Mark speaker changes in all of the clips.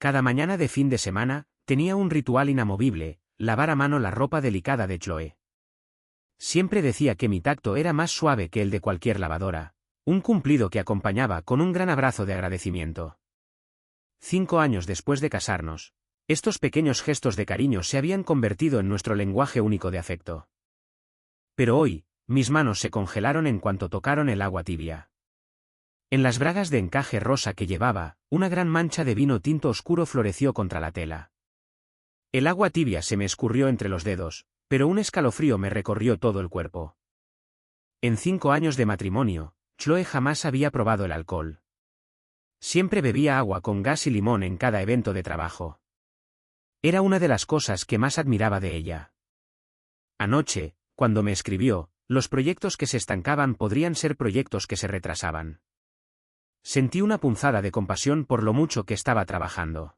Speaker 1: Cada mañana de fin de semana, tenía un ritual inamovible: lavar a mano la ropa delicada de Chloe. Siempre decía que mi tacto era más suave que el de cualquier lavadora, un cumplido que acompañaba con un gran abrazo de agradecimiento. 5 años después de casarnos, estos pequeños gestos de cariño se habían convertido en nuestro lenguaje único de afecto. Pero hoy, mis manos se congelaron en cuanto tocaron el agua tibia. En las bragas de encaje rosa que llevaba, una gran mancha de vino tinto oscuro floreció contra la tela. El agua tibia se me escurrió entre los dedos, pero un escalofrío me recorrió todo el cuerpo. En 5 años de matrimonio, Chloe jamás había probado el alcohol. Siempre bebía agua con gas y limón en cada evento de trabajo. Era una de las cosas que más admiraba de ella. Anoche, cuando me escribió, los proyectos que se estancaban podrían ser proyectos que se retrasaban. Sentí una punzada de compasión por lo mucho que estaba trabajando.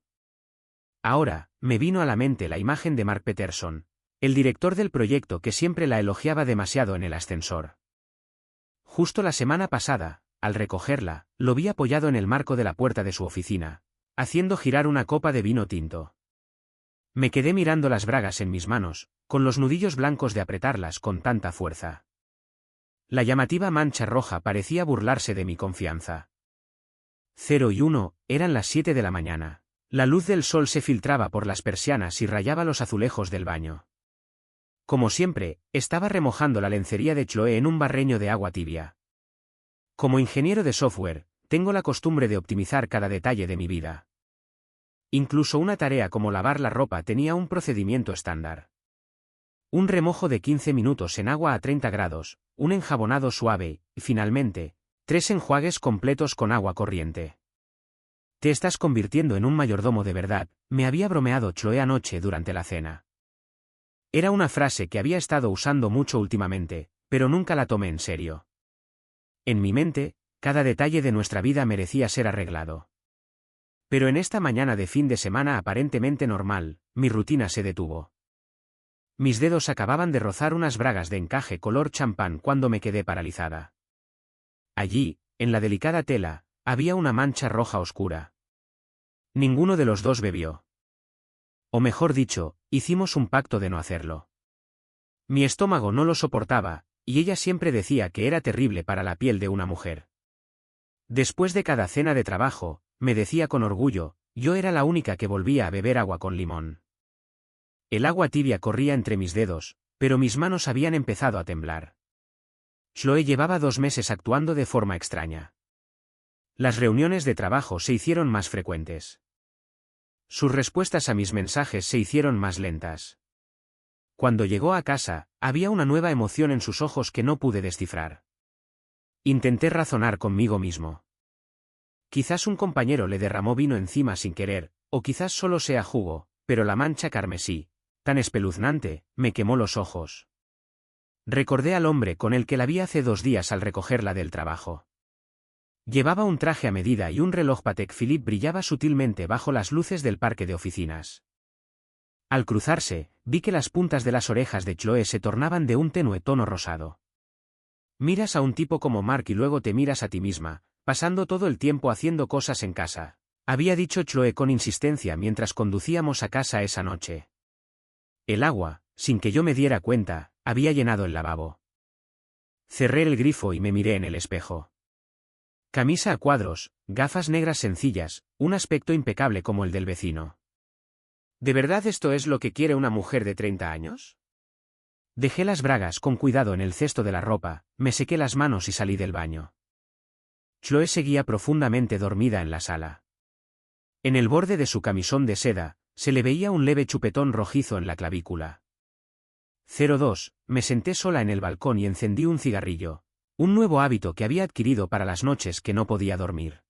Speaker 1: Ahora, me vino a la mente la imagen de Mark Peterson, el director del proyecto que siempre la elogiaba demasiado en el ascensor. Justo la semana pasada, al recogerla, lo vi apoyado en el marco de la puerta de su oficina, haciendo girar una copa de vino tinto. Me quedé mirando las bragas en mis manos, con los nudillos blancos de apretarlas con tanta fuerza. La llamativa mancha roja parecía burlarse de mi confianza. 0 y 1, eran las 7 de la mañana. La luz del sol se filtraba por las persianas y rayaba los azulejos del baño. Como siempre, estaba remojando la lencería de Chloe en un barreño de agua tibia. Como ingeniero de software, tengo la costumbre de optimizar cada detalle de mi vida. Incluso una tarea como lavar la ropa tenía un procedimiento estándar. Un remojo de 15 minutos en agua a 30 grados, un enjabonado suave, y finalmente, 3 enjuagues completos con agua corriente. Te estás convirtiendo en un mayordomo de verdad, me había bromeado Chloe anoche durante la cena. Era una frase que había estado usando mucho últimamente, pero nunca la tomé en serio. En mi mente, cada detalle de nuestra vida merecía ser arreglado. Pero en esta mañana de fin de semana aparentemente normal, mi rutina se detuvo. Mis dedos acababan de rozar unas bragas de encaje color champán cuando me quedé paralizada. Allí, en la delicada tela, había una mancha roja oscura. Ninguno de los dos bebió. O mejor dicho, hicimos un pacto de no hacerlo. Mi estómago no lo soportaba, y ella siempre decía que era terrible para la piel de una mujer. Después de cada cena de trabajo, me decía con orgullo, yo era la única que volvía a beber agua con limón. El agua tibia corría entre mis dedos, pero mis manos habían empezado a temblar. Chloe llevaba 2 meses actuando de forma extraña. Las reuniones de trabajo se hicieron más frecuentes. Sus respuestas a mis mensajes se hicieron más lentas. Cuando llegó a casa, había una nueva emoción en sus ojos que no pude descifrar. Intenté razonar conmigo mismo. Quizás un compañero le derramó vino encima sin querer, o quizás solo sea jugo, pero la mancha carmesí, tan espeluznante, me quemó los ojos. Recordé al hombre con el que la vi hace 2 días al recogerla del trabajo. Llevaba un traje a medida y un reloj Patek Philippe brillaba sutilmente bajo las luces del parque de oficinas. Al cruzarse, vi que las puntas de las orejas de Chloe se tornaban de un tenue tono rosado. Miras a un tipo como Mark y luego te miras a ti misma, pasando todo el tiempo haciendo cosas en casa, había dicho Chloe con insistencia mientras conducíamos a casa esa noche. El agua, sin que yo me diera cuenta, había llenado el lavabo. Cerré el grifo y me miré en el espejo. Camisa a cuadros, gafas negras sencillas, un aspecto impecable como el del vecino. ¿De verdad esto es lo que quiere una mujer de 30 años? Dejé las bragas con cuidado en el cesto de la ropa, me sequé las manos y salí del baño. Chloe seguía profundamente dormida en la sala. En el borde de su camisón de seda, se le veía un leve chupetón rojizo en la clavícula. 02, me senté sola en el balcón y encendí un cigarrillo. Un nuevo hábito que había adquirido para las noches que no podía dormir.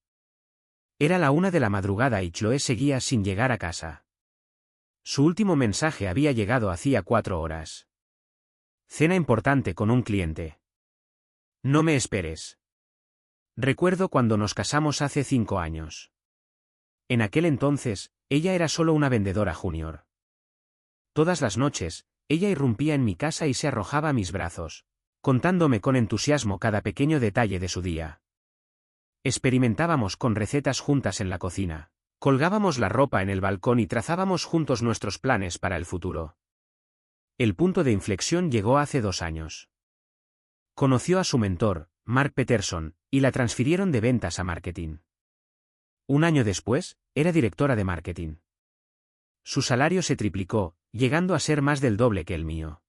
Speaker 1: Era la 1 de la madrugada y Chloe seguía sin llegar a casa. Su último mensaje había llegado hacía 4 horas. Cena importante con un cliente. No me esperes. Recuerdo cuando nos casamos hace 5 años. En aquel entonces, ella era solo una vendedora junior. Todas las noches, ella irrumpía en mi casa y se arrojaba a mis brazos, contándome con entusiasmo cada pequeño detalle de su día. Experimentábamos con recetas juntas en la cocina, Colgábamos la ropa en el balcón y trazábamos juntos nuestros planes para el futuro. El punto de inflexión llegó hace 2 años. Conoció a su mentor, Mark Peterson, y la transfirieron de ventas a marketing. 1 año después, era directora de marketing. Su salario se triplicó, llegando a ser más del doble que el mío.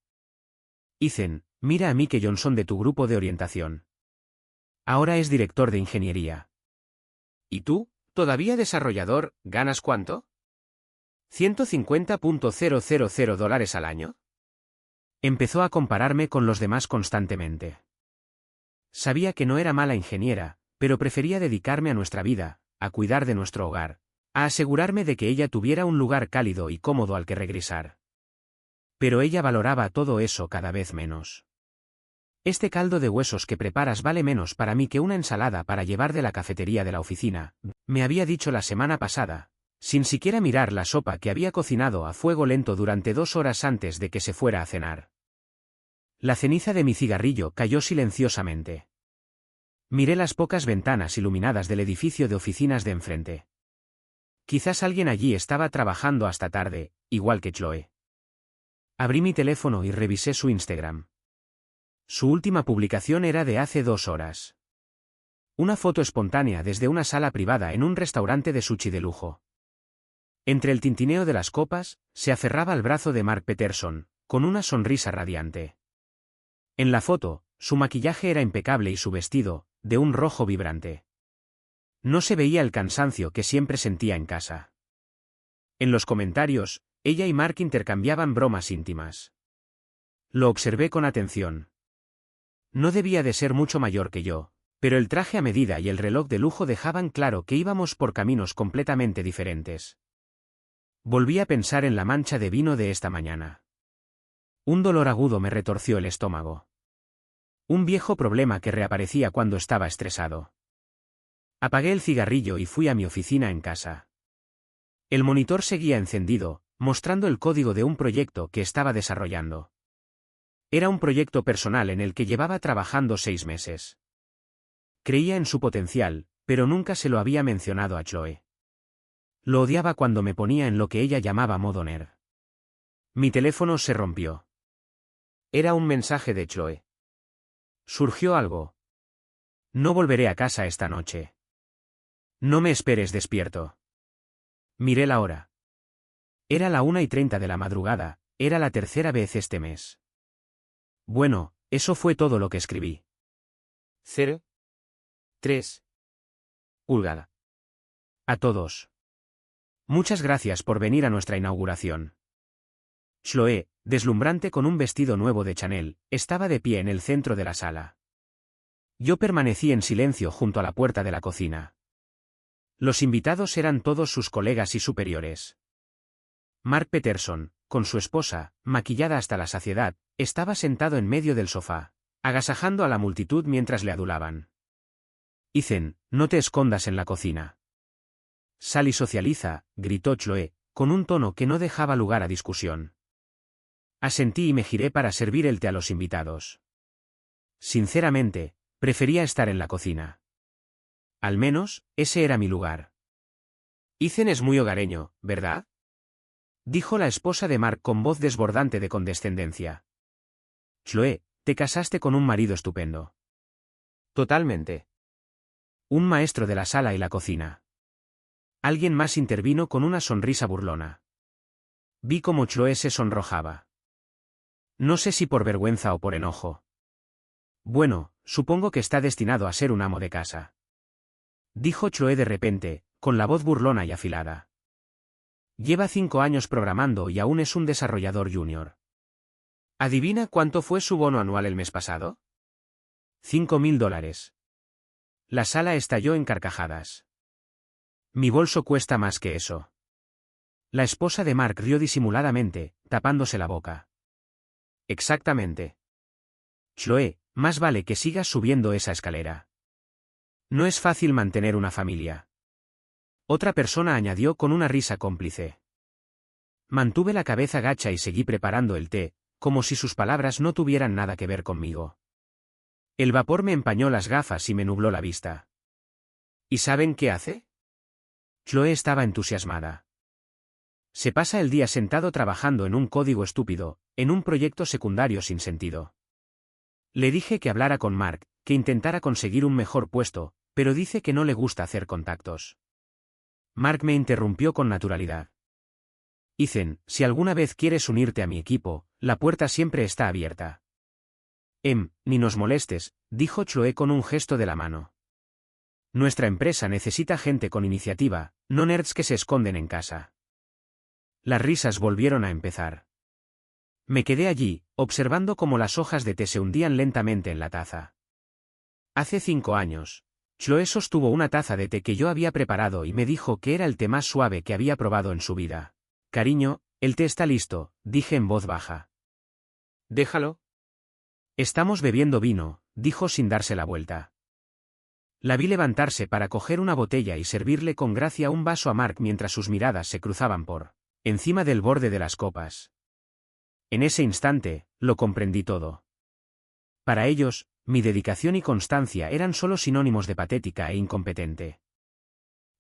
Speaker 1: Ethan, mira a Mike Johnson de tu grupo de orientación. Ahora es director de ingeniería. ¿Y tú, todavía desarrollador, ganas cuánto? $150,000 al año. Empezó a compararme con los demás constantemente. Sabía que no era mala ingeniera, pero prefería dedicarme a nuestra vida, a cuidar de nuestro hogar, a asegurarme de que ella tuviera un lugar cálido y cómodo al que regresar. Pero ella valoraba todo eso cada vez menos. Este caldo de huesos que preparas vale menos para mí que una ensalada para llevar de la cafetería de la oficina, me había dicho la semana pasada, sin siquiera mirar la sopa que había cocinado a fuego lento durante 2 horas antes de que se fuera a cenar. La ceniza de mi cigarrillo cayó silenciosamente. Miré las pocas ventanas iluminadas del edificio de oficinas de enfrente. Quizás alguien allí estaba trabajando hasta tarde, igual que Chloe. Abrí mi teléfono y revisé su Instagram. Su última publicación era de hace 2 horas. Una foto espontánea desde una sala privada en un restaurante de sushi de lujo. Entre el tintineo de las copas, se aferraba al brazo de Mark Peterson, con una sonrisa radiante. En la foto, su maquillaje era impecable y su vestido, de un rojo vibrante. No se veía el cansancio que siempre sentía en casa. En los comentarios, ella y Mark intercambiaban bromas íntimas. Lo observé con atención. No debía de ser mucho mayor que yo, pero el traje a medida y el reloj de lujo dejaban claro que íbamos por caminos completamente diferentes. Volví a pensar en la mancha de vino de esta mañana. Un dolor agudo me retorció el estómago. Un viejo problema que reaparecía cuando estaba estresado. Apagué el cigarrillo y fui a mi oficina en casa. El monitor seguía encendido, mostrando el código de un proyecto que estaba desarrollando. Era un proyecto personal en el que llevaba trabajando 6 meses. Creía en su potencial, pero nunca se lo había mencionado a Chloe. Lo odiaba cuando me ponía en lo que ella llamaba modo nerd. Mi teléfono se rompió. Era un mensaje de Chloe. Surgió algo. No volveré a casa esta noche. No me esperes despierto. Miré la hora. Era la 1:30 de la madrugada, era la 3ª vez este mes. Bueno, eso fue todo lo que escribí. 0,3 pulgada. A todos. Muchas gracias por venir a nuestra inauguración. Chloe, deslumbrante con un vestido nuevo de Chanel, estaba de pie en el centro de la sala. Yo permanecí en silencio junto a la puerta de la cocina. Los invitados eran todos sus colegas y superiores. Mark Peterson, con su esposa, maquillada hasta la saciedad, estaba sentado en medio del sofá, agasajando a la multitud mientras le adulaban. Ethan, no te escondas en la cocina. Sal y socializa, gritó Chloe, con un tono que no dejaba lugar a discusión. Asentí y me giré para servir el té a los invitados. Sinceramente, prefería estar en la cocina. Al menos, ese era mi lugar. Ethan es muy hogareño, ¿verdad? Dijo la esposa de Mark con voz desbordante de condescendencia. Chloe, te casaste con un marido estupendo. Totalmente. Un maestro de la sala y la cocina. Alguien más intervino con una sonrisa burlona. Vi cómo Chloe se sonrojaba. No sé si por vergüenza o por enojo. Bueno, supongo que está destinado a ser un amo de casa. Dijo Chloe de repente, con la voz burlona y afilada. Lleva 5 años programando y aún es un desarrollador junior. ¿Adivina cuánto fue su bono anual el mes pasado? $5,000. La sala estalló en carcajadas. Mi bolso cuesta más que eso. La esposa de Mark rió disimuladamente, tapándose la boca. Exactamente. Chloe, más vale que sigas subiendo esa escalera. No es fácil mantener una familia. Otra persona añadió con una risa cómplice. Mantuve la cabeza gacha y seguí preparando el té, como si sus palabras no tuvieran nada que ver conmigo. El vapor me empañó las gafas y me nubló la vista. ¿Y saben qué hace? Chloe estaba entusiasmada. Se pasa el día sentado trabajando en un código estúpido, en un proyecto secundario sin sentido. Le dije que hablara con Mark, que intentara conseguir un mejor puesto, pero dice que no le gusta hacer contactos. Mark me interrumpió con naturalidad. Ethan, si alguna vez quieres unirte a mi equipo, la puerta siempre está abierta. Ni nos molestes, dijo Chloe con un gesto de la mano. Nuestra empresa necesita gente con iniciativa, no nerds que se esconden en casa. Las risas volvieron a empezar. Me quedé allí, observando cómo las hojas de té se hundían lentamente en la taza. Hace 5 años, Chloe sostuvo una taza de té que yo había preparado y me dijo que era el té más suave que había probado en su vida. Cariño, el té está listo, dije en voz baja. Déjalo. Estamos bebiendo vino, dijo sin darse la vuelta. La vi levantarse para coger una botella y servirle con gracia un vaso a Mark mientras sus miradas se cruzaban por encima del borde de las copas. En ese instante, lo comprendí todo. Para ellos, mi dedicación y constancia eran solo sinónimos de patética e incompetente.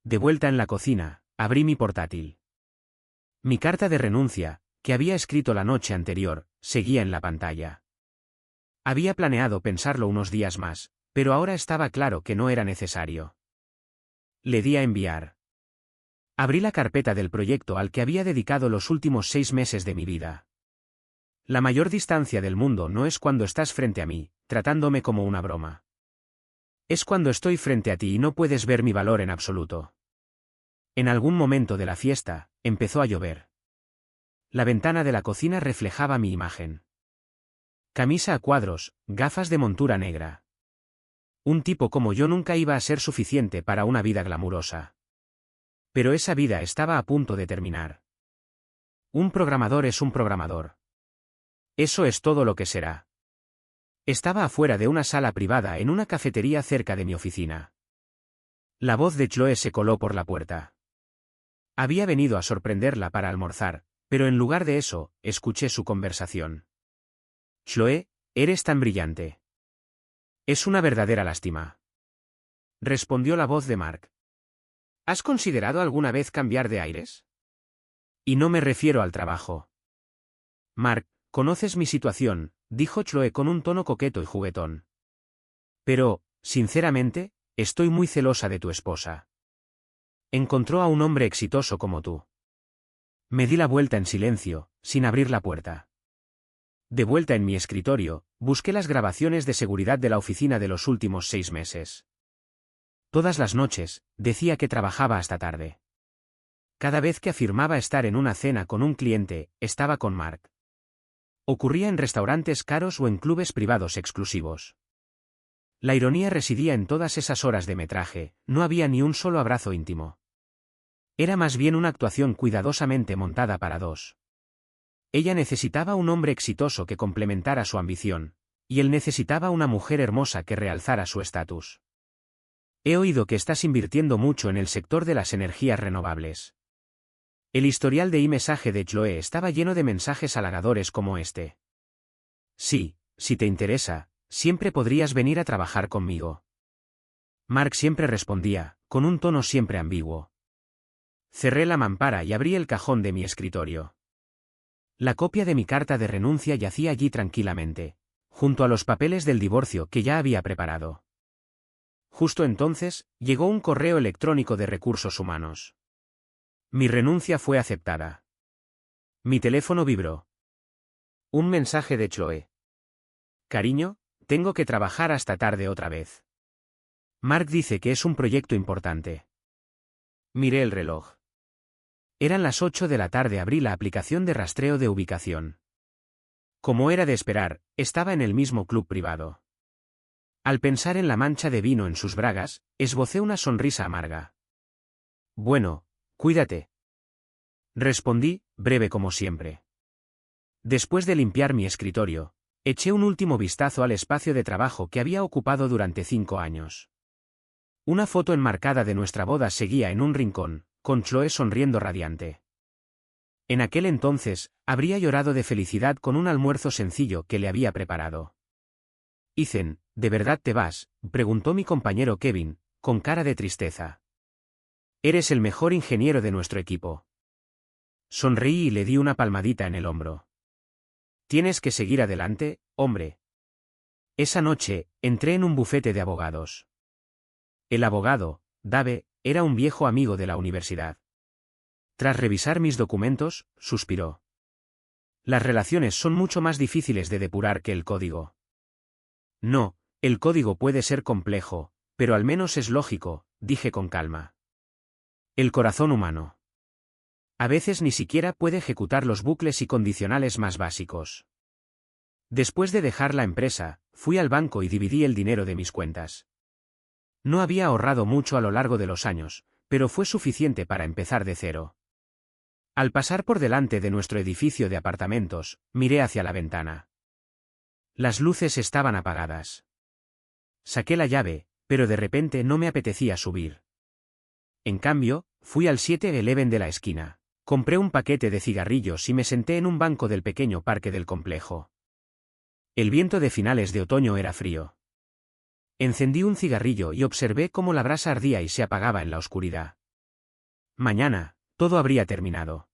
Speaker 1: De vuelta en la cocina, abrí mi portátil. Mi carta de renuncia, que había escrito la noche anterior, seguía en la pantalla. Había planeado pensarlo unos días más, pero ahora estaba claro que no era necesario. Le di a enviar. Abrí la carpeta del proyecto al que había dedicado los últimos 6 meses de mi vida. La mayor distancia del mundo no es cuando estás frente a mí, tratándome como una broma. Es cuando estoy frente a ti y no puedes ver mi valor en absoluto. En algún momento de la fiesta, empezó a llover. La ventana de la cocina reflejaba mi imagen. Camisa a cuadros, gafas de montura negra. Un tipo como yo nunca iba a ser suficiente para una vida glamurosa. Pero esa vida estaba a punto de terminar. Un programador es un programador. Eso es todo lo que será. Estaba afuera de una sala privada en una cafetería cerca de mi oficina. La voz de Chloe se coló por la puerta. Había venido a sorprenderla para almorzar, pero en lugar de eso, escuché su conversación. Chloe, eres tan brillante. Es una verdadera lástima. Respondió la voz de Mark. ¿Has considerado alguna vez cambiar de aires? Y no me refiero al trabajo. Mark, conoces mi situación, dijo Chloe con un tono coqueto y juguetón. Pero, sinceramente, estoy muy celosa de tu esposa. Encontró a un hombre exitoso como tú. Me di la vuelta en silencio, sin abrir la puerta. De vuelta en mi escritorio, busqué las grabaciones de seguridad de la oficina de los últimos 6 meses. Todas las noches, decía que trabajaba hasta tarde. Cada vez que afirmaba estar en una cena con un cliente, estaba con Mark. Ocurría en restaurantes caros o en clubes privados exclusivos. La ironía residía en todas esas horas de metraje, no había ni un solo abrazo íntimo. Era más bien una actuación cuidadosamente montada para dos. Ella necesitaba un hombre exitoso que complementara su ambición, y él necesitaba una mujer hermosa que realzara su estatus. He oído que estás invirtiendo mucho en el sector de las energías renovables. El historial de e-mensaje de Chloe estaba lleno de mensajes halagadores como este. Sí, si te interesa, siempre podrías venir a trabajar conmigo. Mark siempre respondía, con un tono siempre ambiguo. Cerré la mampara y abrí el cajón de mi escritorio. La copia de mi carta de renuncia yacía allí tranquilamente, junto a los papeles del divorcio que ya había preparado. Justo entonces, llegó un correo electrónico de recursos humanos. Mi renuncia fue aceptada. Mi teléfono vibró. Un mensaje de Chloe. Cariño, tengo que trabajar hasta tarde otra vez. Mark dice que es un proyecto importante. Miré el reloj. Eran las 8 de la tarde. Abrí la aplicación de rastreo de ubicación. Como era de esperar, estaba en el mismo club privado. Al pensar en la mancha de vino en sus bragas, esbocé una sonrisa amarga. Bueno, cuídate. Respondí, breve como siempre. Después de limpiar mi escritorio, eché un último vistazo al espacio de trabajo que había ocupado durante 5 años. Una foto enmarcada de nuestra boda seguía en un rincón, con Chloe sonriendo radiante. En aquel entonces, habría llorado de felicidad con un almuerzo sencillo que le había preparado. Ethan, ¿de verdad te vas?, preguntó mi compañero Kevin, con cara de tristeza. Eres el mejor ingeniero de nuestro equipo. Sonreí y le di una palmadita en el hombro. Tienes que seguir adelante, hombre. Esa noche, entré en un bufete de abogados. El abogado, Dave, era un viejo amigo de la universidad. Tras revisar mis documentos, suspiró. Las relaciones son mucho más difíciles de depurar que el código. No, el código puede ser complejo, pero al menos es lógico, dije con calma. El corazón humano. A veces ni siquiera puede ejecutar los bucles y condicionales más básicos. Después de dejar la empresa, fui al banco y dividí el dinero de mis cuentas. No había ahorrado mucho a lo largo de los años, pero fue suficiente para empezar de cero. Al pasar por delante de nuestro edificio de apartamentos, miré hacia la ventana. Las luces estaban apagadas. Saqué la llave, pero de repente no me apetecía subir. En cambio, fui al 7-Eleven de la esquina, compré un paquete de cigarrillos y me senté en un banco del pequeño parque del complejo. El viento de finales de otoño era frío. Encendí un cigarrillo y observé cómo la brasa ardía y se apagaba en la oscuridad. Mañana, todo habría terminado.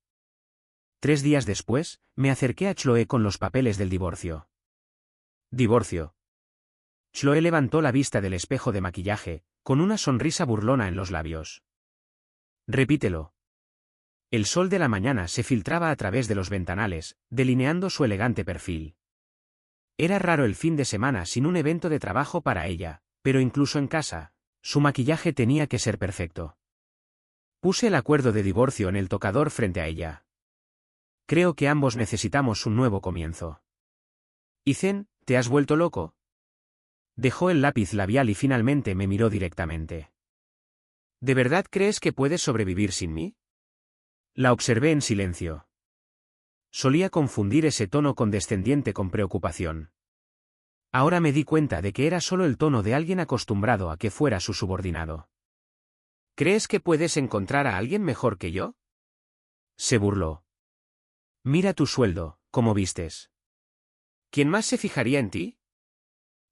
Speaker 1: 3 días después, me acerqué a Chloe con los papeles del divorcio. Divorcio. Chloe levantó la vista del espejo de maquillaje, con una sonrisa burlona en los labios. Repítelo. El sol de la mañana se filtraba a través de los ventanales, delineando su elegante perfil. Era raro el fin de semana sin un evento de trabajo para ella, pero incluso en casa, su maquillaje tenía que ser perfecto. Puse el acuerdo de divorcio en el tocador frente a ella. Creo que ambos necesitamos un nuevo comienzo. Ethan, ¿te has vuelto loco? Dejó el lápiz labial y finalmente me miró directamente. ¿De verdad crees que puedes sobrevivir sin mí? La observé en silencio. Solía confundir ese tono condescendiente con preocupación. Ahora me di cuenta de que era solo el tono de alguien acostumbrado a que fuera su subordinado. ¿Crees que puedes encontrar a alguien mejor que yo? Se burló. Mira tu sueldo, cómo vistes. ¿Quién más se fijaría en ti?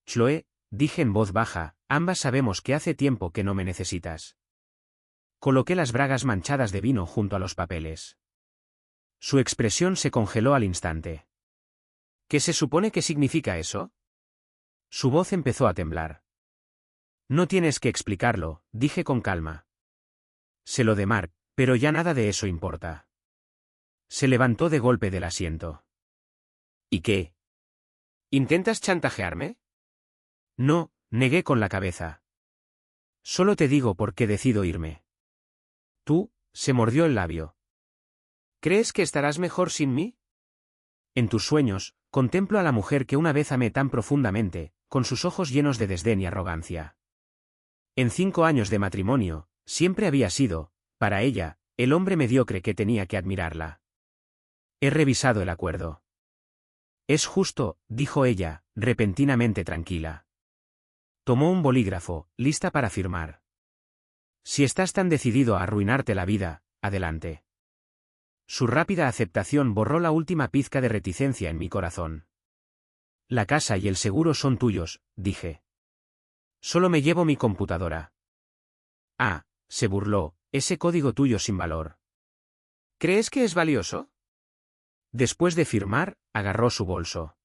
Speaker 1: Chloe, dije en voz baja, ambas sabemos que hace tiempo que no me necesitas. Coloqué las bragas manchadas de vino junto a los papeles. Su expresión se congeló al instante. ¿Qué se supone que significa eso? Su voz empezó a temblar. No tienes que explicarlo, dije con calma. Sé lo de Mark, pero ya nada de eso importa. Se levantó de golpe del asiento. ¿Y qué? ¿Intentas chantajearme? No, negué con la cabeza. Solo te digo por qué decido irme. Tú, se mordió el labio. ¿Crees que estarás mejor sin mí? En tus sueños, contemplo a la mujer que una vez amé tan profundamente, con sus ojos llenos de desdén y arrogancia. En 5 años de matrimonio, siempre había sido, para ella, el hombre mediocre que tenía que admirarla. He revisado el acuerdo. Es justo, dijo ella, repentinamente tranquila. Tomó un bolígrafo, lista para firmar. Si estás tan decidido a arruinarte la vida, adelante. Su rápida aceptación borró la última pizca de reticencia en mi corazón. La casa y el seguro son tuyos, dije. Solo me llevo mi computadora. Ah, se burló, ese código tuyo sin valor. ¿Crees que es valioso? Después de firmar, agarró su bolso.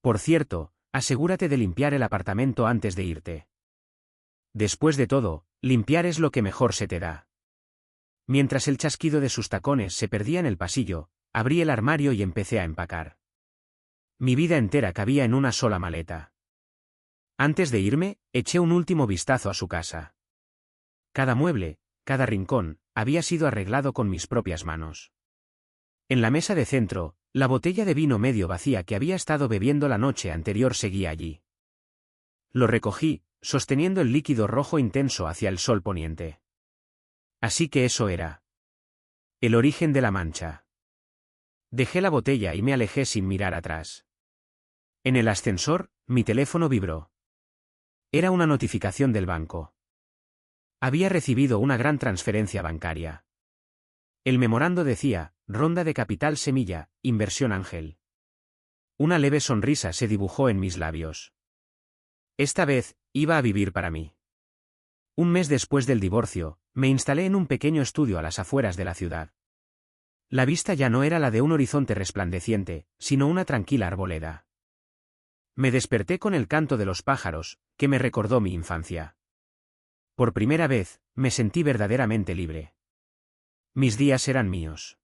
Speaker 1: Por cierto, asegúrate de limpiar el apartamento antes de irte. Después de todo, limpiar es lo que mejor se te da. Mientras el chasquido de sus tacones se perdía en el pasillo, abrí el armario y empecé a empacar. Mi vida entera cabía en una sola maleta. Antes de irme, eché un último vistazo a su casa. Cada mueble, cada rincón, había sido arreglado con mis propias manos. En la mesa de centro, la botella de vino medio vacía que había estado bebiendo la noche anterior seguía allí. Lo recogí, sosteniendo el líquido rojo intenso hacia el sol poniente. Así que eso era el origen de la mancha. Dejé la botella y me alejé sin mirar atrás. En el ascensor, mi teléfono vibró. Era una notificación del banco. Había recibido una gran transferencia bancaria. El memorando decía, ronda de capital semilla, inversión Ángel. Una leve sonrisa se dibujó en mis labios. Esta vez, iba a vivir para mí. Un mes después del divorcio, me instalé en un pequeño estudio a las afueras de la ciudad. La vista ya no era la de un horizonte resplandeciente, sino una tranquila arboleda. Me desperté con el canto de los pájaros, que me recordó mi infancia. Por primera vez, me sentí verdaderamente libre. Mis días eran míos.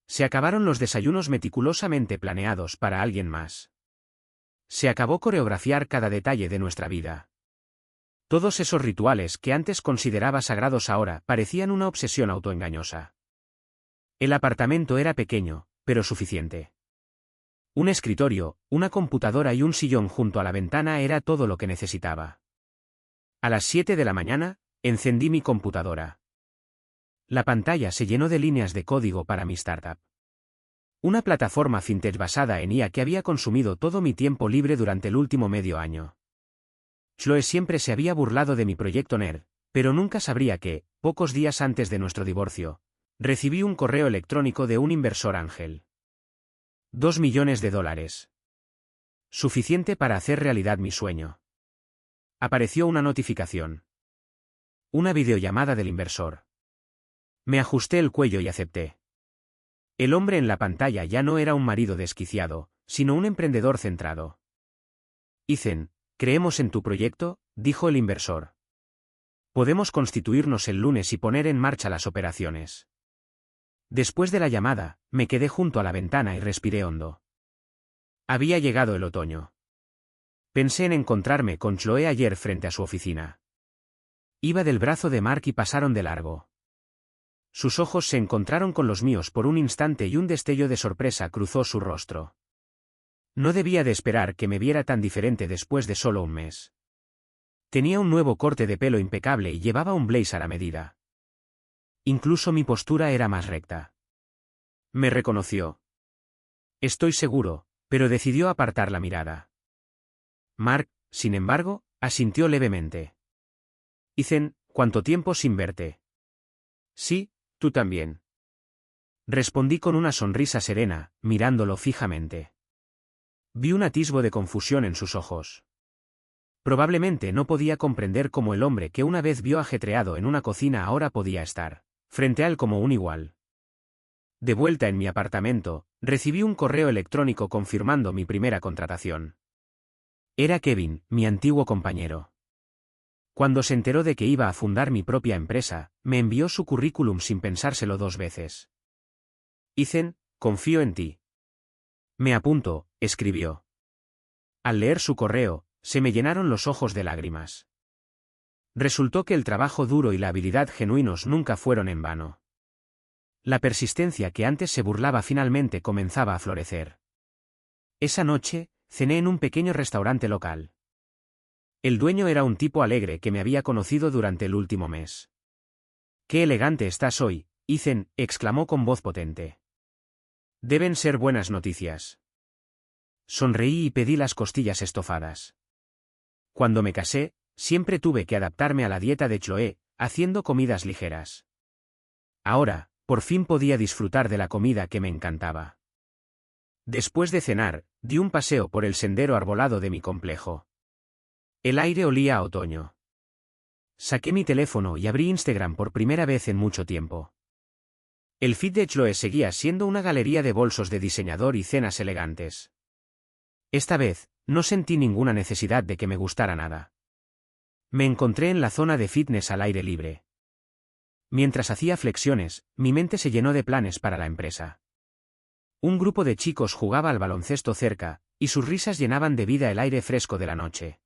Speaker 1: Se acabaron los desayunos meticulosamente planeados para alguien más. Se acabó coreografiar cada detalle de nuestra vida. Todos esos rituales que antes consideraba sagrados ahora parecían una obsesión autoengañosa. El apartamento era pequeño, pero suficiente. Un escritorio, una computadora y un sillón junto a la ventana era todo lo que necesitaba. A las 7 de la mañana, encendí mi computadora. La pantalla se llenó de líneas de código para mi startup. Una plataforma fintech basada en IA que había consumido todo mi tiempo libre durante el último medio año. Chloe siempre se había burlado de mi proyecto nerd, pero nunca sabría que, pocos días antes de nuestro divorcio, recibí un correo electrónico de un inversor ángel. $2 millones. Suficiente para hacer realidad mi sueño. Apareció una notificación. Una videollamada del inversor. Me ajusté el cuello y acepté. El hombre en la pantalla ya no era un marido desquiciado, sino un emprendedor centrado. Ethan, creemos en tu proyecto, dijo el inversor. Podemos constituirnos el lunes y poner en marcha las operaciones. Después de la llamada, me quedé junto a la ventana y respiré hondo. Había llegado el otoño. Pensé en encontrarme con Chloe ayer frente a su oficina. Iba del brazo de Mark y pasaron de largo. Sus ojos se encontraron con los míos por un instante y un destello de sorpresa cruzó su rostro. No debía de esperar que me viera tan diferente después de solo un mes. Tenía un nuevo corte de pelo impecable y llevaba un blazer a medida. Incluso mi postura era más recta. Me reconoció. Estoy seguro, pero decidió apartar la mirada. Mark, sin embargo, asintió levemente. Ethan, ¿cuánto tiempo sin verte? Sí, tú también. Respondí con una sonrisa serena, mirándolo fijamente. Vi un atisbo de confusión en sus ojos. Probablemente no podía comprender cómo el hombre que una vez vio ajetreado en una cocina ahora podía estar frente a él como un igual. De vuelta en mi apartamento, recibí un correo electrónico confirmando mi primera contratación. Era Kevin, mi antiguo compañero. Cuando se enteró de que iba a fundar mi propia empresa, me envió su currículum sin pensárselo 2 veces. Ethan, confío en ti. Me apunto, escribió. Al leer su correo, se me llenaron los ojos de lágrimas. Resultó que el trabajo duro y la habilidad genuinos nunca fueron en vano. La persistencia que antes se burlaba finalmente comenzaba a florecer. Esa noche, cené en un pequeño restaurante local. El dueño era un tipo alegre que me había conocido durante el último mes. «¡Qué elegante estás hoy!», Ethan, exclamó con voz potente. «Deben ser buenas noticias». Sonreí y pedí las costillas estofadas. Cuando me casé, siempre tuve que adaptarme a la dieta de Chloe, haciendo comidas ligeras. Ahora, por fin podía disfrutar de la comida que me encantaba. Después de cenar, di un paseo por el sendero arbolado de mi complejo. El aire olía a otoño. Saqué mi teléfono y abrí Instagram por primera vez en mucho tiempo. El feed de Chloe seguía siendo una galería de bolsos de diseñador y cenas elegantes. Esta vez, no sentí ninguna necesidad de que me gustara nada. Me encontré en la zona de fitness al aire libre. Mientras hacía flexiones, mi mente se llenó de planes para la empresa. Un grupo de chicos jugaba al baloncesto cerca, y sus risas llenaban de vida el aire fresco de la noche.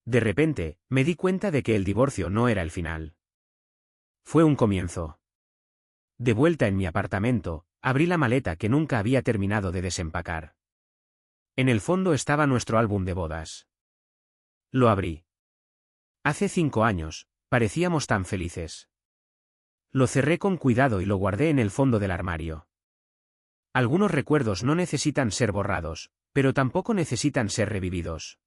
Speaker 1: De repente, me di cuenta de que el divorcio no era el final. Fue un comienzo. De vuelta en mi apartamento, abrí la maleta que nunca había terminado de desempacar. En el fondo estaba nuestro álbum de bodas. Lo abrí. Hace 5 años, parecíamos tan felices. Lo cerré con cuidado y lo guardé en el fondo del armario. Algunos recuerdos no necesitan ser borrados, pero tampoco necesitan ser revividos.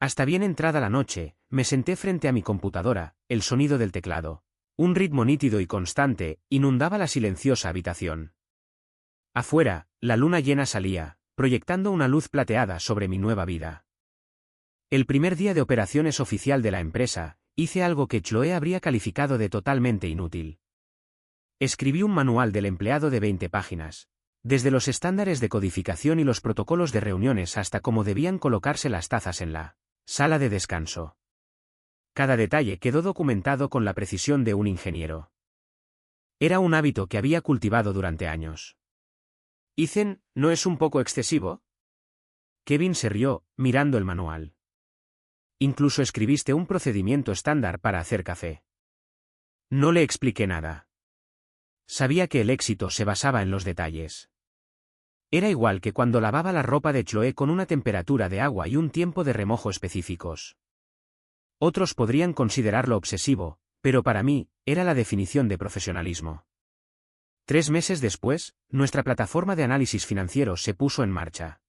Speaker 1: Hasta bien entrada la noche, me senté frente a mi computadora, el sonido del teclado, un ritmo nítido y constante, inundaba la silenciosa habitación. Afuera, la luna llena salía, proyectando una luz plateada sobre mi nueva vida. El primer día de operaciones oficial de la empresa, Hice algo que Chloe habría calificado de totalmente inútil. Escribí un manual del empleado de 20 páginas. Desde los estándares de codificación y los protocolos de reuniones hasta cómo debían colocarse las tazas en la sala de descanso. Cada detalle quedó documentado con la precisión de un ingeniero. Era un hábito que había cultivado durante años. Ethan, ¿no es un poco excesivo? Kevin se rió, mirando el manual. Incluso escribiste un procedimiento estándar para hacer café. No le expliqué nada. Sabía que el éxito se basaba en los detalles. Era igual que cuando lavaba la ropa de Chloe con una temperatura de agua y un tiempo de remojo específicos. Otros podrían considerarlo obsesivo, pero para mí, era la definición de profesionalismo. 3 meses después, nuestra plataforma de análisis financiero se puso en marcha.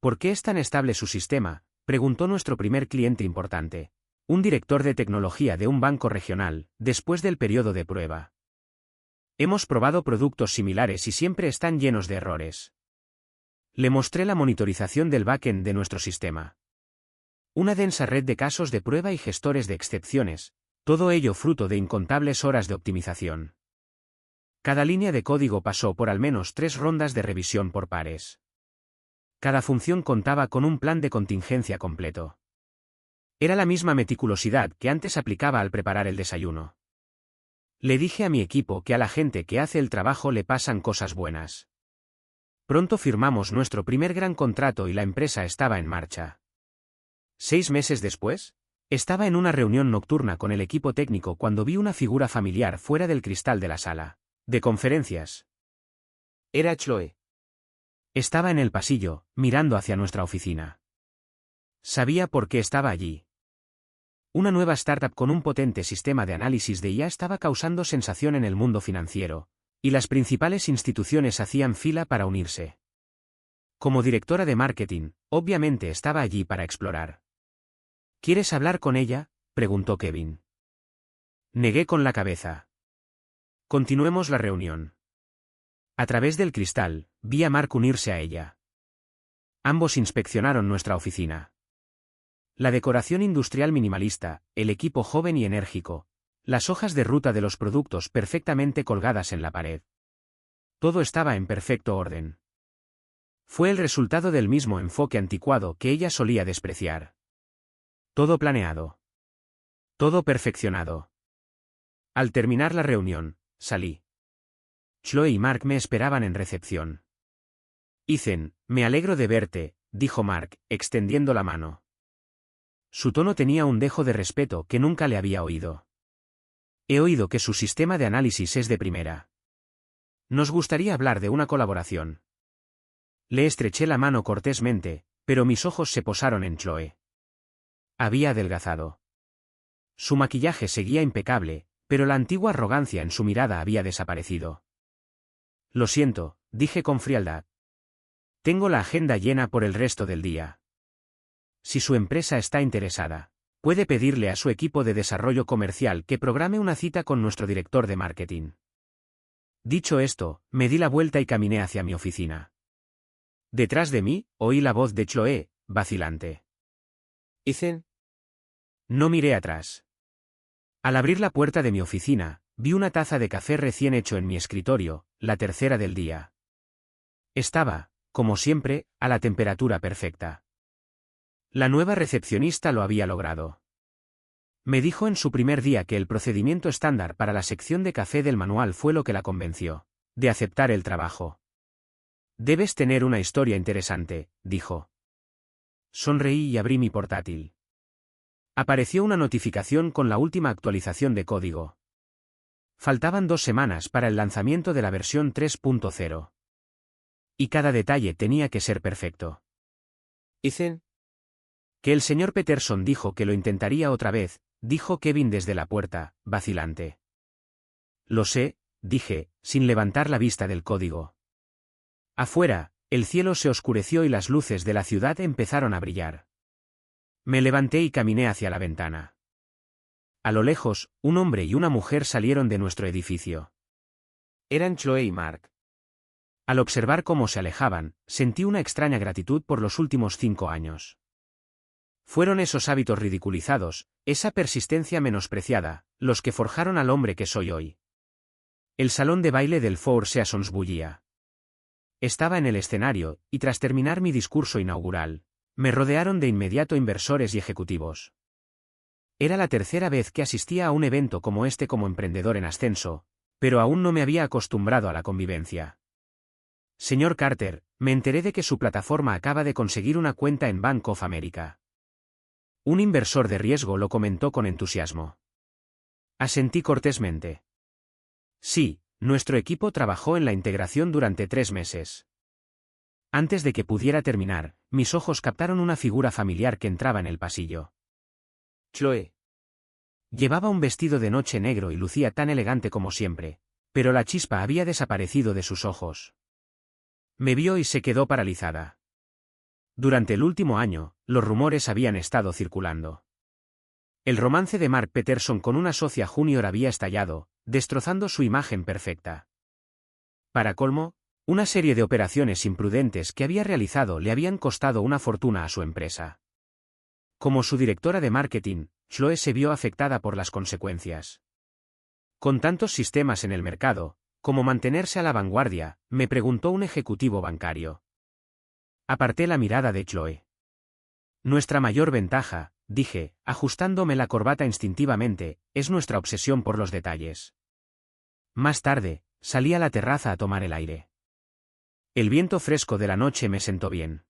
Speaker 1: ¿Por qué es tan estable su sistema?, preguntó nuestro primer cliente importante, un director de tecnología de un banco regional, después del periodo de prueba. Hemos probado productos similares y siempre están llenos de errores. Le mostré la monitorización del backend de nuestro sistema. Una densa red de casos de prueba y gestores de excepciones, todo ello fruto de incontables horas de optimización. Cada línea de código pasó por al menos 3 rondas de revisión por pares. Cada función contaba con un plan de contingencia completo. Era la misma meticulosidad que antes aplicaba al preparar el desayuno. Le dije a mi equipo que a la gente que hace el trabajo le pasan cosas buenas. Pronto firmamos nuestro primer gran contrato y la empresa estaba en marcha. 6 meses después, estaba en una reunión nocturna con el equipo técnico cuando vi una figura familiar fuera del cristal de la sala de conferencias. Era Chloe. Estaba en el pasillo, mirando hacia nuestra oficina. Sabía por qué estaba allí. Una nueva startup con un potente sistema de análisis de IA estaba causando sensación en el mundo financiero, y las principales instituciones hacían fila para unirse. Como directora de marketing, obviamente estaba allí para explorar. ¿Quieres hablar con ella?, preguntó Kevin. Negué con la cabeza. Continuemos la reunión. A través del cristal, vi a Mark unirse a ella. Ambos inspeccionaron nuestra oficina. La decoración industrial minimalista, el equipo joven y enérgico, las hojas de ruta de los productos perfectamente colgadas en la pared. Todo estaba en perfecto orden. Fue el resultado del mismo enfoque anticuado que ella solía despreciar. Todo planeado. Todo perfeccionado. Al terminar la reunión, salí. Chloe y Mark me esperaban en recepción. Ethan, me alegro de verte, dijo Mark, extendiendo la mano. Su tono tenía un dejo de respeto que nunca le había oído. He oído que su sistema de análisis es de primera. Nos gustaría hablar de una colaboración. Le estreché la mano cortésmente, pero mis ojos se posaron en Chloe. Había adelgazado. Su maquillaje seguía impecable, pero la antigua arrogancia en su mirada había desaparecido. Lo siento, dije con frialdad. Tengo la agenda llena por el resto del día. Si su empresa está interesada, puede pedirle a su equipo de desarrollo comercial que programe una cita con nuestro director de marketing. Dicho esto, me di la vuelta y caminé hacia mi oficina. Detrás de mí, oí la voz de Chloe, vacilante. ¿Ethan? No miré atrás. Al abrir la puerta de mi oficina, vi una taza de café recién hecho en mi escritorio, la tercera del día. Estaba, como siempre, a la temperatura perfecta. La nueva recepcionista lo había logrado. Me dijo en su primer día que el procedimiento estándar para la sección de café del manual fue lo que la convenció de aceptar el trabajo. Debes tener una historia interesante, dijo. Sonreí y abrí mi portátil. Apareció una notificación con la última actualización de código. Faltaban 2 semanas para el lanzamiento de la versión 3.0. Y cada detalle tenía que ser perfecto. ¿Ethan? Que el señor Peterson dijo que lo intentaría otra vez, dijo Kevin desde la puerta, vacilante. Lo sé, dije, sin levantar la vista del código. Afuera, el cielo se oscureció y las luces de la ciudad empezaron a brillar. Me levanté y caminé hacia la ventana. A lo lejos, un hombre y una mujer salieron de nuestro edificio. Eran Chloe y Mark. Al observar cómo se alejaban, sentí una extraña gratitud por los últimos 5 años. Fueron esos hábitos ridiculizados, esa persistencia menospreciada, los que forjaron al hombre que soy hoy. El salón de baile del Four Seasons bullía. Estaba en el escenario, y tras terminar mi discurso inaugural, me rodearon de inmediato inversores y ejecutivos. Era la tercera vez que asistía a un evento como este como emprendedor en ascenso, pero aún no me había acostumbrado a la convivencia. Señor Carter, me enteré de que su plataforma acaba de conseguir una cuenta en Bank of America. Un inversor de riesgo lo comentó con entusiasmo. Asentí cortésmente. Sí, nuestro equipo trabajó en la integración durante 3 meses. Antes de que pudiera terminar, mis ojos captaron una figura familiar que entraba en el pasillo. Chloe. Llevaba un vestido de noche negro y lucía tan elegante como siempre, pero la chispa había desaparecido de sus ojos. Me vio y se quedó paralizada. Durante el último año, los rumores habían estado circulando. El romance de Mark Peterson con una socia junior había estallado, destrozando su imagen perfecta. Para colmo, una serie de operaciones imprudentes que había realizado le habían costado una fortuna a su empresa. Como su directora de marketing, Chloe se vio afectada por las consecuencias. Con tantos sistemas en el mercado, ¿cómo mantenerse a la vanguardia?, me preguntó un ejecutivo bancario. Aparté la mirada de Chloe. Nuestra mayor ventaja, dije, ajustándome la corbata instintivamente, es nuestra obsesión por los detalles. Más tarde, salí a la terraza a tomar el aire. El viento fresco de la noche me sentó bien.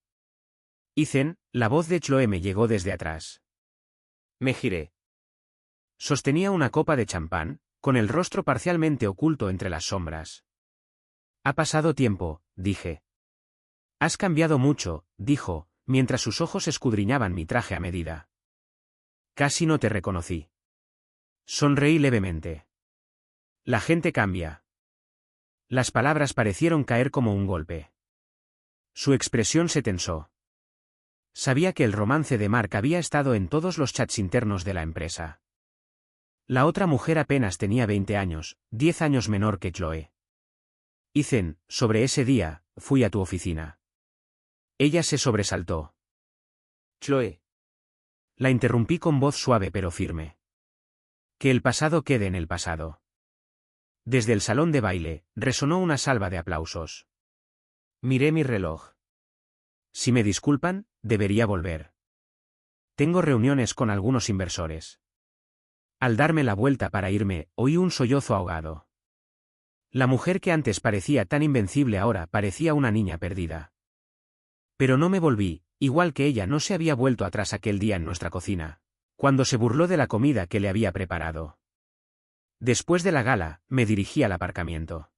Speaker 1: Ethan, la voz de Chloe me llegó desde atrás. Me giré. Sostenía una copa de champán, con el rostro parcialmente oculto entre las sombras. Ha pasado tiempo, dije. Has cambiado mucho, dijo, mientras sus ojos escudriñaban mi traje a medida. Casi no te reconocí. Sonreí levemente. La gente cambia. Las palabras parecieron caer como un golpe. Su expresión se tensó. Sabía que el romance de Mark había estado en todos los chats internos de la empresa. La otra mujer apenas tenía 20 años, 10 años menor que Chloe. Ethan, sobre ese día, fui a tu oficina. Ella se sobresaltó. Chloe. La interrumpí con voz suave pero firme. Que el pasado quede en el pasado. Desde el salón de baile, resonó una salva de aplausos. Miré mi reloj. Si me disculpan, debería volver. Tengo reuniones con algunos inversores. Al darme la vuelta para irme, oí un sollozo ahogado. La mujer que antes parecía tan invencible ahora parecía una niña perdida. Pero no me volví, igual que ella no se había vuelto atrás aquel día en nuestra cocina, cuando se burló de la comida que le había preparado. Después de la gala, me dirigí al aparcamiento.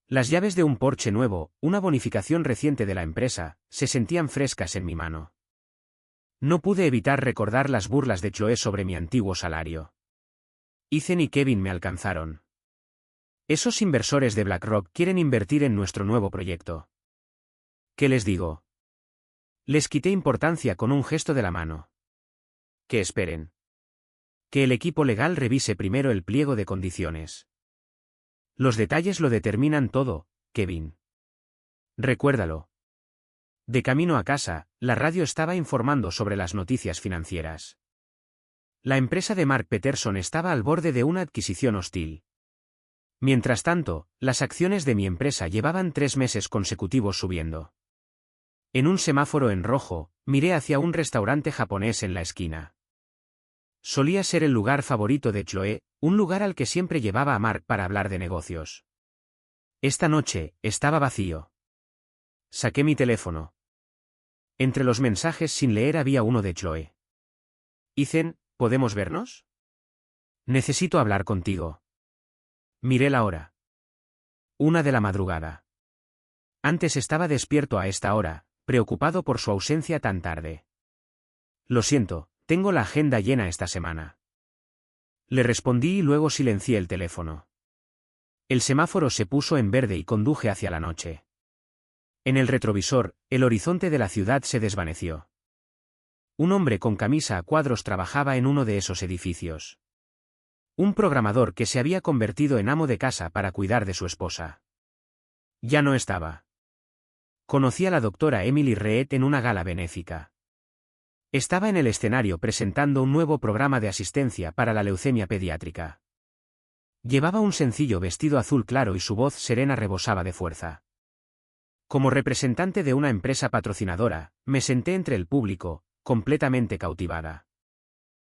Speaker 1: Las llaves de un Porsche nuevo, una bonificación reciente de la empresa, se sentían frescas en mi mano. No pude evitar recordar las burlas de Chloe sobre mi antiguo salario. Ethan y Kevin me alcanzaron. Esos inversores de BlackRock quieren invertir en nuestro nuevo proyecto. ¿Qué les digo? Les quité importancia con un gesto de la mano. Que esperen. Que el equipo legal revise primero el pliego de condiciones. Los detalles lo determinan todo, Kevin. Recuérdalo. De camino a casa, la radio estaba informando sobre las noticias financieras. La empresa de Mark Peterson estaba al borde de una adquisición hostil. Mientras tanto, las acciones de mi empresa llevaban 3 meses consecutivos subiendo. En un semáforo en rojo, miré hacia un restaurante japonés en la esquina. Solía ser el lugar favorito de Chloe, un lugar al que siempre llevaba a Mark para hablar de negocios. Esta noche, estaba vacío. Saqué mi teléfono. Entre los mensajes sin leer había uno de Chloe. Ethan, ¿podemos vernos? Necesito hablar contigo. Miré la hora. 1 de la madrugada. Antes estaba despierto a esta hora, preocupado por su ausencia tan tarde. Lo siento, tengo la agenda llena esta semana. Le respondí y luego silencié el teléfono. El semáforo se puso en verde y conduje hacia la noche. En el retrovisor, el horizonte de la ciudad se desvaneció. Un hombre con camisa a cuadros trabajaba en uno de esos edificios. Un programador que se había convertido en amo de casa para cuidar de su esposa. Ya no estaba. Conocí a la doctora Emily Reed en una gala benéfica. Estaba en el escenario presentando un nuevo programa de asistencia para la leucemia pediátrica. Llevaba un sencillo vestido azul claro y su voz serena rebosaba de fuerza. Como representante de una empresa patrocinadora, me senté entre el público, completamente cautivada.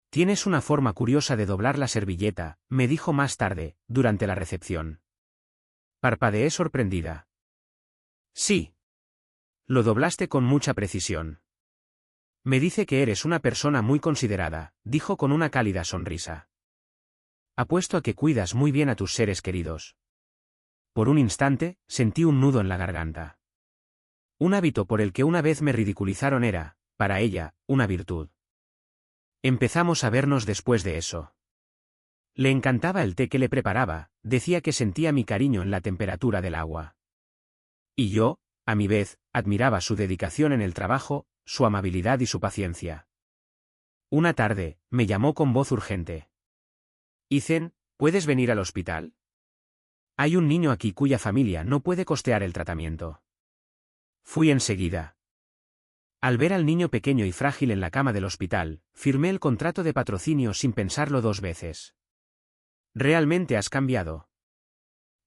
Speaker 1: Tienes una forma curiosa de doblar la servilleta, me dijo más tarde, durante la recepción. Parpadeé sorprendida. Sí. Lo doblaste con mucha precisión. Me dice que eres una persona muy considerada, dijo con una cálida sonrisa. Apuesto a que cuidas muy bien a tus seres queridos. Por un instante, sentí un nudo en la garganta. Un hábito por el que una vez me ridiculizaron era, para ella, una virtud. Empezamos a vernos después de eso. Le encantaba el té que le preparaba, decía que sentía mi cariño en la temperatura del agua. Y yo, a mi vez, admiraba su dedicación en el trabajo, su amabilidad y su paciencia. Una tarde, me llamó con voz urgente. Ethan, ¿puedes venir al hospital? Hay un niño aquí cuya familia no puede costear el tratamiento. Fui enseguida. Al ver al niño pequeño y frágil en la cama del hospital, firmé el contrato de patrocinio sin pensarlo 2 veces. ¿Realmente has cambiado?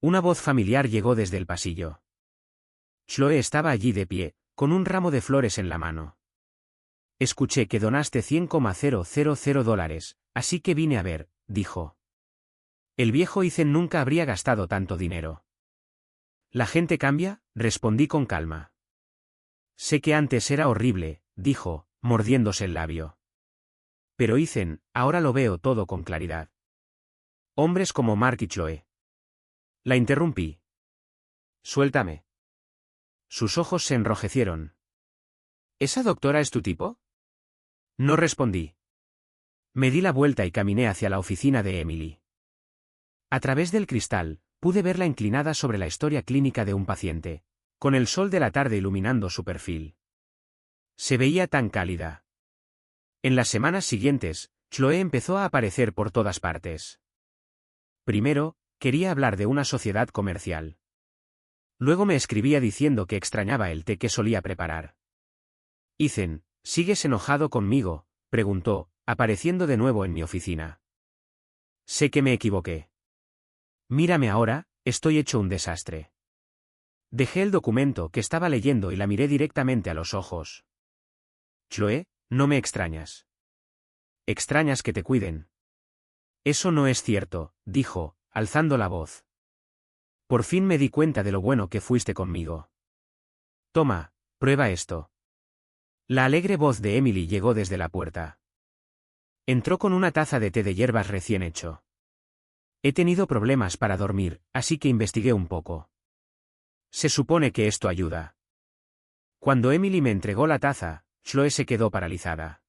Speaker 1: Una voz familiar llegó desde el pasillo. Chloe estaba allí de pie, con un ramo de flores en la mano. Escuché que donaste $100,000, así que vine a ver, dijo. El viejo Ethan nunca habría gastado tanto dinero. ¿La gente cambia?, respondí con calma. Sé que antes era horrible, dijo, mordiéndose el labio. Pero Ethan, ahora lo veo todo con claridad. Hombres como Mark y Chloe. La interrumpí. Suéltame. Sus ojos se enrojecieron. ¿Esa doctora es tu tipo? No respondí. Me di la vuelta y caminé hacia la oficina de Emily. A través del cristal, pude verla inclinada sobre la historia clínica de un paciente, con el sol de la tarde iluminando su perfil. Se veía tan cálida. En las semanas siguientes, Chloe empezó a aparecer por todas partes. Primero, quería hablar de una sociedad comercial. Luego me escribía diciendo que extrañaba el té que solía preparar. Ethan, ¿sigues enojado conmigo?, preguntó, apareciendo de nuevo en mi oficina. Sé que me equivoqué. Mírame ahora, estoy hecho un desastre. Dejé el documento que estaba leyendo y la miré directamente a los ojos. Chloe, no me extrañas. Extrañas que te cuiden. Eso no es cierto, dijo, alzando la voz. Por fin me di cuenta de lo bueno que fuiste conmigo. Toma, prueba esto. La alegre voz de Emily llegó desde la puerta. Entró con una taza de té de hierbas recién hecho. He tenido problemas para dormir, así que investigué un poco. Se supone que esto ayuda. Cuando Emily me entregó la taza, Chloe se quedó paralizada.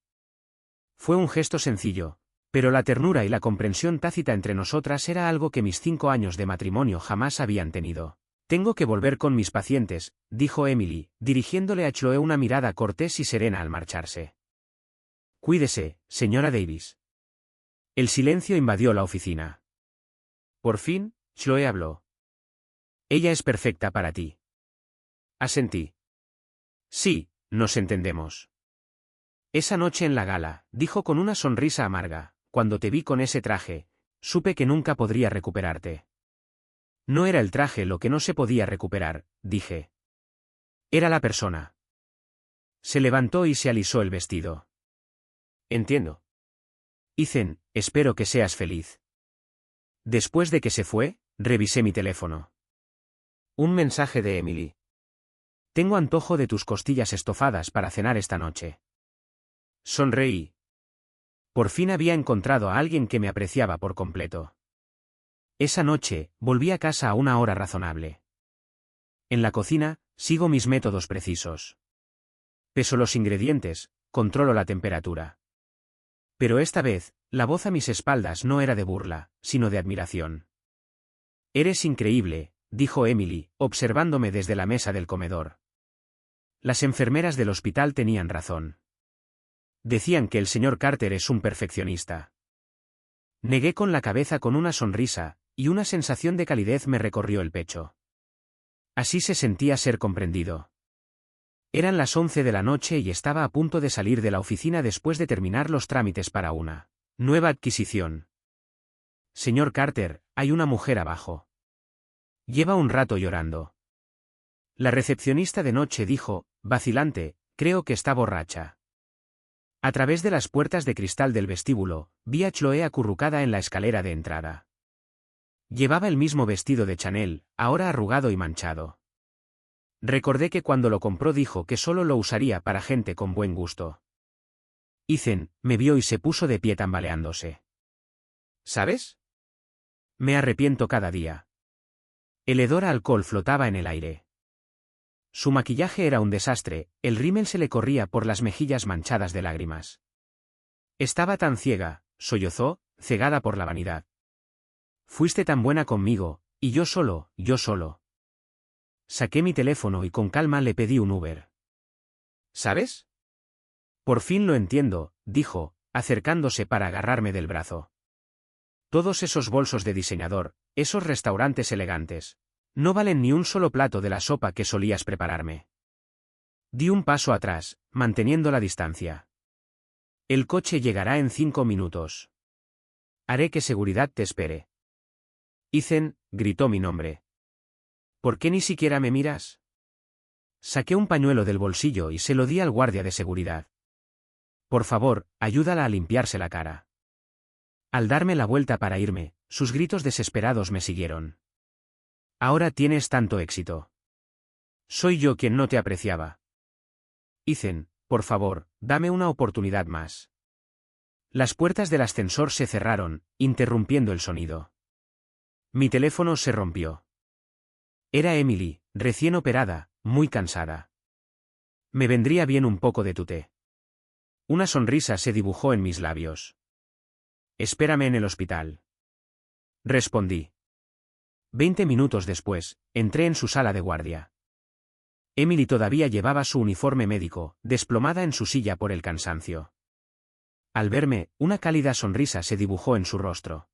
Speaker 1: Fue un gesto sencillo, pero la ternura y la comprensión tácita entre nosotras era algo que mis 5 años de matrimonio jamás habían tenido. Tengo que volver con mis pacientes, dijo Emily, dirigiéndole a Chloe una mirada cortés y serena al marcharse. Cuídese, señora Davis. El silencio invadió la oficina. Por fin, Chloe habló. Ella es perfecta para ti. Asentí. Sí, nos entendemos. Esa noche en la gala, dijo con una sonrisa amarga, cuando te vi con ese traje, supe que nunca podría recuperarte. No era el traje lo que no se podía recuperar, dije. Era la persona. Se levantó y se alisó el vestido. Entiendo. Ethan, espero que seas feliz. Después de que se fue, revisé mi teléfono. Un mensaje de Emily. Tengo antojo de tus costillas estofadas para cenar esta noche. Sonreí. Por fin había encontrado a alguien que me apreciaba por completo. Esa noche, volví a casa a una hora razonable. En la cocina, sigo mis métodos precisos. Peso los ingredientes, controlo la temperatura. Pero esta vez, la voz a mis espaldas no era de burla, sino de admiración. Eres increíble, dijo Emily, observándome desde la mesa del comedor. Las enfermeras del hospital tenían razón. Decían que el señor Carter es un perfeccionista. Negué con la cabeza con una sonrisa, y una sensación de calidez me recorrió el pecho. Así se sentía ser comprendido. Eran las 11 de la noche y estaba a punto de salir de la oficina después de terminar los trámites para una nueva adquisición. Señor Carter, hay una mujer abajo. Lleva un rato llorando. La recepcionista de noche dijo, vacilante, creo que está borracha. A través de las puertas de cristal del vestíbulo, vi a Chloe acurrucada en la escalera de entrada. Llevaba el mismo vestido de Chanel, ahora arrugado y manchado. Recordé que cuando lo compró dijo que solo lo usaría para gente con buen gusto. Ethan me vio y se puso de pie tambaleándose. ¿Sabes? Me arrepiento cada día. El hedor a alcohol flotaba en el aire. Su maquillaje era un desastre, el rímel se le corría por las mejillas manchadas de lágrimas. Estaba tan ciega, sollozó, cegada por la vanidad. Fuiste tan buena conmigo, y yo solo. Saqué mi teléfono y con calma le pedí un Uber. ¿Sabes? Por fin lo entiendo, dijo, acercándose para agarrarme del brazo. Todos esos bolsos de diseñador, esos restaurantes elegantes, no valen ni un solo plato de la sopa que solías prepararme. Di un paso atrás, manteniendo la distancia. El coche llegará en 5 minutos. Haré que seguridad te espere. Ethan, gritó mi nombre. ¿Por qué ni siquiera me miras? Saqué un pañuelo del bolsillo y se lo di al guardia de seguridad. Por favor, ayúdala a limpiarse la cara. Al darme la vuelta para irme, sus gritos desesperados me siguieron. Ahora tienes tanto éxito. Soy yo quien no te apreciaba. Ethan, por favor, dame una oportunidad más. Las puertas del ascensor se cerraron, interrumpiendo el sonido. Mi teléfono se rompió. Era Emily, recién operada, muy cansada. Me vendría bien un poco de tu té. Una sonrisa se dibujó en mis labios. Espérame en el hospital. Respondí. 20 minutos después, entré en su sala de guardia. Emily todavía llevaba su uniforme médico, desplomada en su silla por el cansancio. Al verme, una cálida sonrisa se dibujó en su rostro.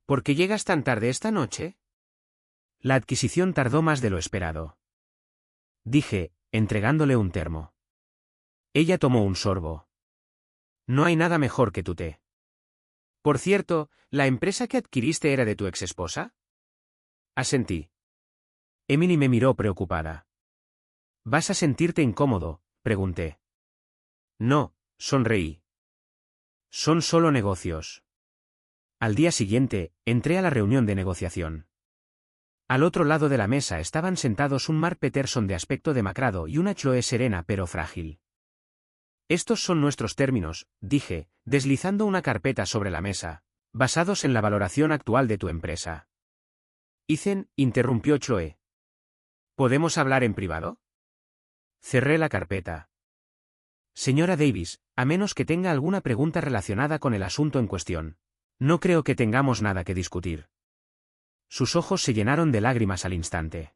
Speaker 1: ¿Por qué llegas tan tarde esta noche? La adquisición tardó más de lo esperado. Dije, entregándole un termo. Ella tomó un sorbo. No hay nada mejor que tu té. Por cierto, ¿la empresa que adquiriste era de tu exesposa? Asentí. Emily me miró preocupada. ¿Vas a sentirte incómodo?, pregunté. No, sonreí. Son solo negocios. Al día siguiente, entré a la reunión de negociación. Al otro lado de la mesa estaban sentados un Mark Peterson de aspecto demacrado y una Chloe serena pero frágil. Estos son nuestros términos, dije, deslizando una carpeta sobre la mesa, basados en la valoración actual de tu empresa. Ethan, interrumpió Chloe. ¿Podemos hablar en privado? Cerré la carpeta. Señora Davis, a menos que tenga alguna pregunta relacionada con el asunto en cuestión, no creo que tengamos nada que discutir. Sus ojos se llenaron de lágrimas al instante.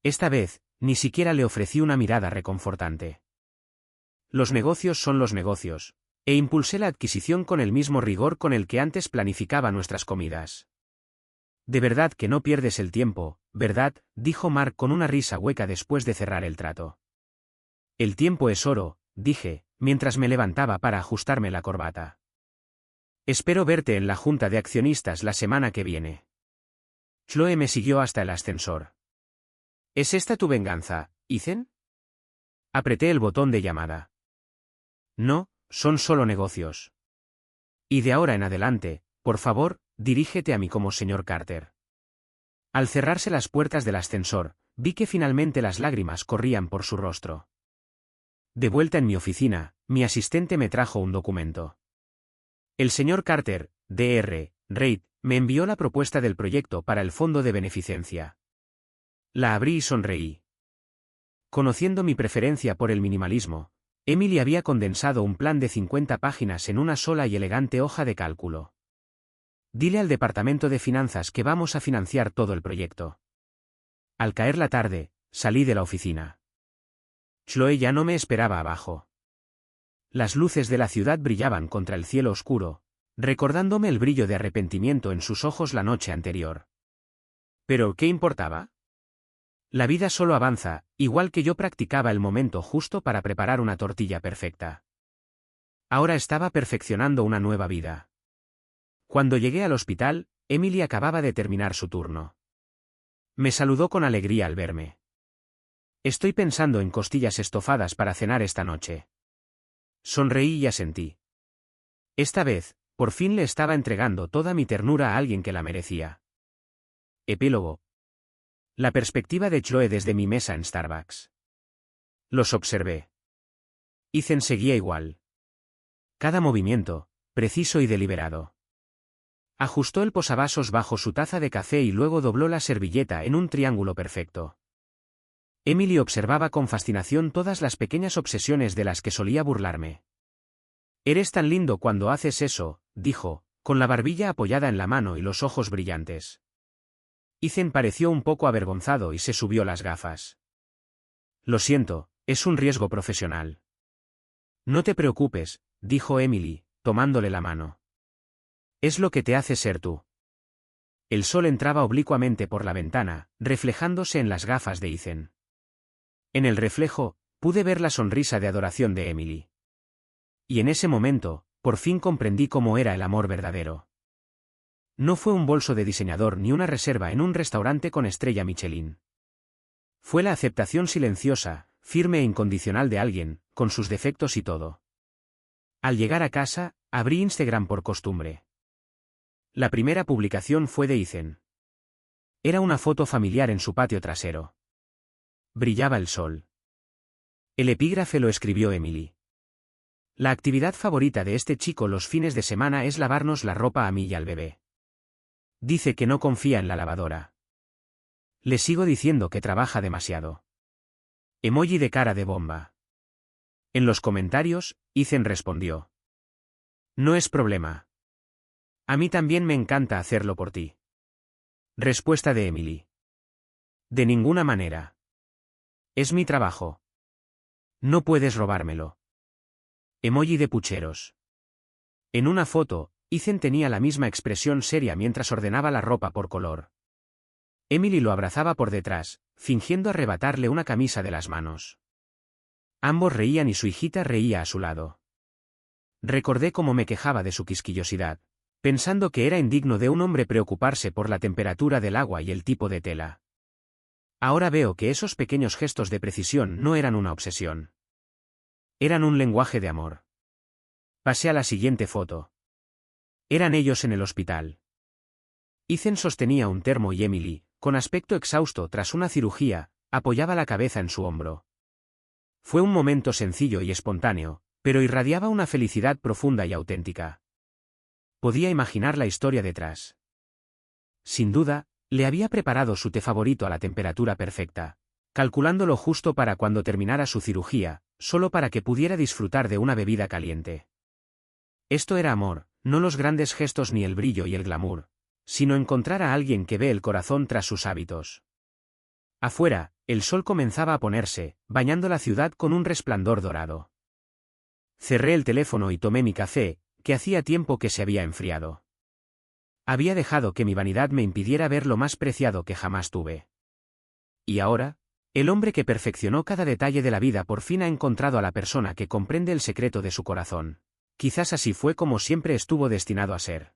Speaker 1: Esta vez, ni siquiera le ofrecí una mirada reconfortante. Los negocios son los negocios, e impulsé la adquisición con el mismo rigor con el que antes planificaba nuestras comidas. De verdad que no pierdes el tiempo, ¿verdad?, dijo Mark con una risa hueca después de cerrar el trato. El tiempo es oro, dije, mientras me levantaba para ajustarme la corbata. Espero verte en la junta de accionistas la semana que viene. Chloe me siguió hasta el ascensor. ¿Es esta tu venganza, Ethan? Apreté el botón de llamada. No, son solo negocios. Y de ahora en adelante, por favor, dirígete a mí como señor Carter. Al cerrarse las puertas del ascensor, vi que finalmente las lágrimas corrían por su rostro. De vuelta en mi oficina, mi asistente me trajo un documento. El señor Carter, Dr. Reid, me envió la propuesta del proyecto para el fondo de beneficencia. La abrí y sonreí. Conociendo mi preferencia por el minimalismo, Emily había condensado un plan de 50 páginas en una sola y elegante hoja de cálculo. Dile al departamento de finanzas que vamos a financiar todo el proyecto. Al caer la tarde, salí de la oficina. Chloe ya no me esperaba abajo. Las luces de la ciudad brillaban contra el cielo oscuro, recordándome el brillo de arrepentimiento en sus ojos la noche anterior. ¿Pero qué importaba? La vida solo avanza, igual que yo practicaba el momento justo para preparar una tortilla perfecta. Ahora estaba perfeccionando una nueva vida. Cuando llegué al hospital, Emily acababa de terminar su turno. Me saludó con alegría al verme. Estoy pensando en costillas estofadas para cenar esta noche. Sonreí y asentí. Esta vez, por fin le estaba entregando toda mi ternura a alguien que la merecía. Epílogo. La perspectiva de Chloe desde mi mesa en Starbucks. Los observé. Ethan seguía igual. Cada movimiento, preciso y deliberado. Ajustó el posavasos bajo su taza de café y luego dobló la servilleta en un triángulo perfecto. Emily observaba con fascinación todas las pequeñas obsesiones de las que solía burlarme. «Eres tan lindo cuando haces eso», dijo, con la barbilla apoyada en la mano y los ojos brillantes. Ethan pareció un poco avergonzado y se subió las gafas. «Lo siento, es un riesgo profesional». «No te preocupes», dijo Emily, tomándole la mano. «Es lo que te hace ser tú». El sol entraba oblicuamente por la ventana, reflejándose en las gafas de Ethan. En el reflejo, pude ver la sonrisa de adoración de Emily. Y en ese momento, por fin comprendí cómo era el amor verdadero. No fue un bolso de diseñador ni una reserva en un restaurante con estrella Michelin. Fue la aceptación silenciosa, firme e incondicional de alguien, con sus defectos y todo. Al llegar a casa, abrí Instagram por costumbre. La primera publicación fue de Ethan. Era una foto familiar en su patio trasero. Brillaba el sol. El epígrafe lo escribió Emily. La actividad favorita de este chico los fines de semana es lavarnos la ropa a mí y al bebé. Dice que no confía en la lavadora. Le sigo diciendo que trabaja demasiado. Emoji de cara de bomba. En los comentarios, Ethan respondió. No es problema. A mí también me encanta hacerlo por ti. Respuesta de Emily. De ninguna manera. Es mi trabajo. No puedes robármelo. Emoji de pucheros. En una foto, Ethan tenía la misma expresión seria mientras ordenaba la ropa por color. Emily lo abrazaba por detrás, fingiendo arrebatarle una camisa de las manos. Ambos reían y su hijita reía a su lado. Recordé cómo me quejaba de su quisquillosidad, pensando que era indigno de un hombre preocuparse por la temperatura del agua y el tipo de tela. Ahora veo que esos pequeños gestos de precisión no eran una obsesión. Eran un lenguaje de amor. Pasé a la siguiente foto. Eran ellos en el hospital. Ethan sostenía un termo y Emily, con aspecto exhausto tras una cirugía, apoyaba la cabeza en su hombro. Fue un momento sencillo y espontáneo, pero irradiaba una felicidad profunda y auténtica. Podía imaginar la historia detrás. Sin duda, le había preparado su té favorito a la temperatura perfecta, calculándolo justo para cuando terminara su cirugía, solo para que pudiera disfrutar de una bebida caliente. Esto era amor, no los grandes gestos ni el brillo y el glamour, sino encontrar a alguien que ve el corazón tras sus hábitos. Afuera, el sol comenzaba a ponerse, bañando la ciudad con un resplandor dorado. Cerré el teléfono y tomé mi café, que hacía tiempo que se había enfriado. Había dejado que mi vanidad me impidiera ver lo más preciado que jamás tuve. Y ahora, el hombre que perfeccionó cada detalle de la vida por fin ha encontrado a la persona que comprende el secreto de su corazón. Quizás así fue como siempre estuvo destinado a ser.